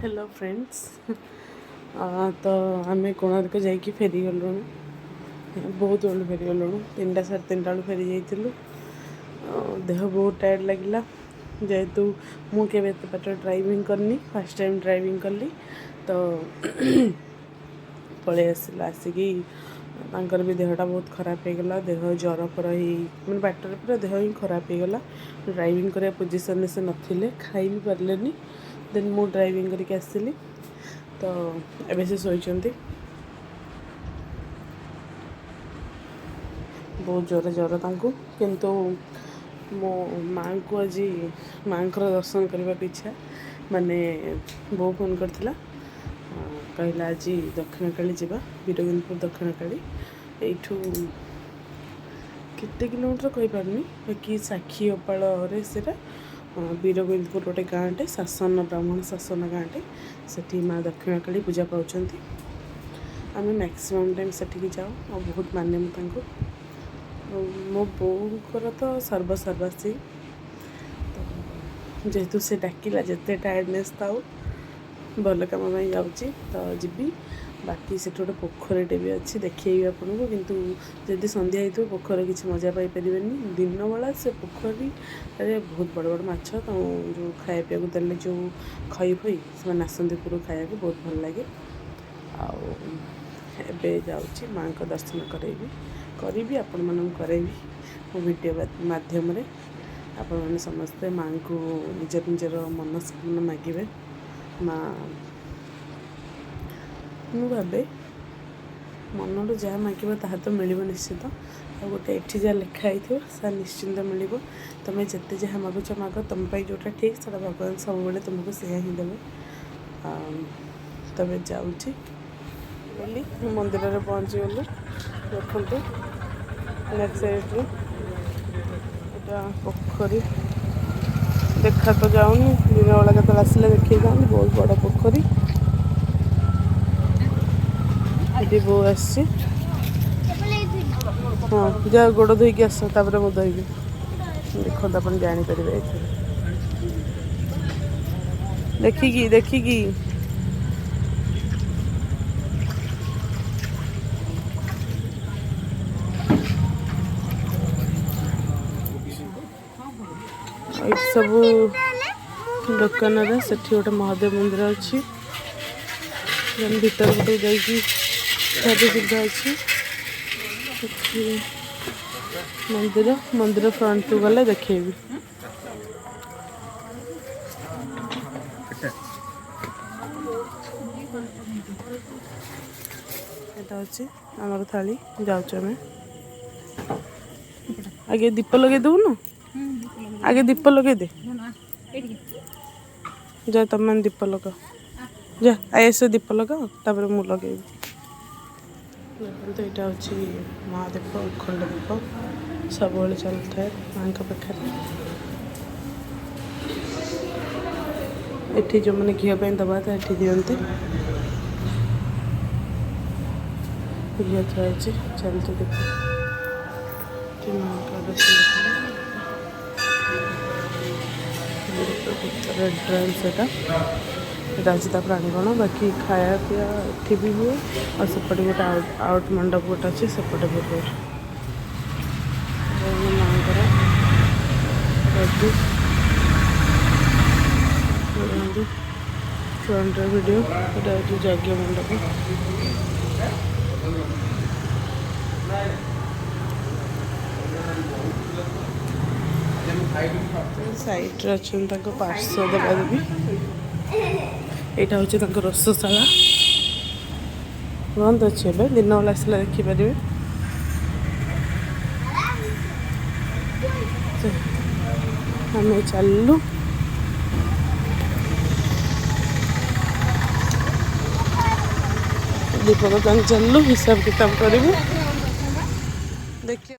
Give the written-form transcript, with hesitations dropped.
Hello friends. तो आम कोणार्क जाकि फेरी गलु बहुत बेलू फेरी गलु 3टा 3:30 बेलू फेरी जाइलु। देह बहुत टायर्ड लगिला जेहेतु मुझे बाट ड्राइविंग करनी फर्स्ट टाइम ड्राइविंग कली तो पलि आसला आसिकी भी देहटा बहुत खराब हो गला। देह ज्वर पर ही मैंने बाटर पूरा देह ही खराब हो गला। ड्राइविंग करने पोजिशन से नथिले खाई भी पारे। देन मु ड्राइविंग करके आसली तो एबे से सोइचंती बहुत जोर जोर तांको किंतु मो माँ को आज माँ दर्शन करने की इच्छा माने बो फोन करथिला कहला आज दक्षिणकाली जावा वीरगोविंदपुर दक्षिणकाली एठू केते किलोमीटर कही पारनी बाकी साक्षी अपाल से वीरगोविंदपुर गोटे गाँटे शासन ब्राह्मण शासन गाँटे से माँ दक्षिणकाली पूजा पाँच आम मैक्सिमम टाइम से जाओ और बहुत मान्य मुझे मो बोर तो सर्वसर्वासी तो जेहेतु से डाकिला जिते टायर्डनेस था भल कम जाऊँगी तो जी बाकी से गोटे पोखरटे भी अच्छी देखिए आपन को किंतु जदि संध्या हो पोखर किसी मजा पाइपर दिन बेला से पोखरी अरे बहुत बड़ बड़ माछ तो जो खाया पीवा देले जो खई फई से आसती पूरा खाया बहुत भल लगे। आबे जाऊँगी माँ को दर्शन करी आपण मन करेबी मो वीडियो माध्यम आपण मैंने समस्ते माँ को निजर निजर मनस्कामना मागे माँ मु भावे मन जहाँ मागे ता तो मिल निश्चित आ गोटे ये जहाँ लिखाई सा निश्चिंत मिल तुम्हें जिते जहाँ मागुच माग तुम जोटा ठीक से भगवान सब तुमको से ही देवे। तबे जाऊँगी बोली मंदिर में पहुँची गलु देखते नेक्स्ट साइड यहाँ पोखरी देखा तो जाऊनी दिन बेला के आसले देखिए जाऊँगी बहुत बड़ पोखरी ये बो आसी हाँ जा गोड़ धोईकी आस तापर मु धोबी देखो आप जापर देखिकी देखिकी सब दुकान से गोटे महादेव मंदिर अच्छी भीतर गोटे जाकि सुविधा अच्छी मंदिर मंदिर फ्रंट को गले देखेबी एटा अच्छी आमर थाली जाऊँ आगे दीप लगे दौन आगे दीप लगे दे जा तुम मैंने दीप लगाओ जा आईएस दीप लगाओ तापर मु लगे तो यहाँ हूँ महादीप अखंड दीप सब चलता है माँ पाखे ये जो मैंने घी दबा था ये दिखते घी थी चलते दीप रेड से आज प्रांगण बाकी खाया पीवा ये भी हुए और सेपटे गोटे आउट मंडप गोटे अच्छे सेपटे भी हुए माँ फ्रंट वीडियो यज्ञ मंडप साइड अच्छा पार्श्व देवी यहाँ हूँ रोषशाला बंद अच्छे दिन बेला आसला देखिपारे आम चलू दीप दुकान चलू हिसाब किताब करूँ देखिए।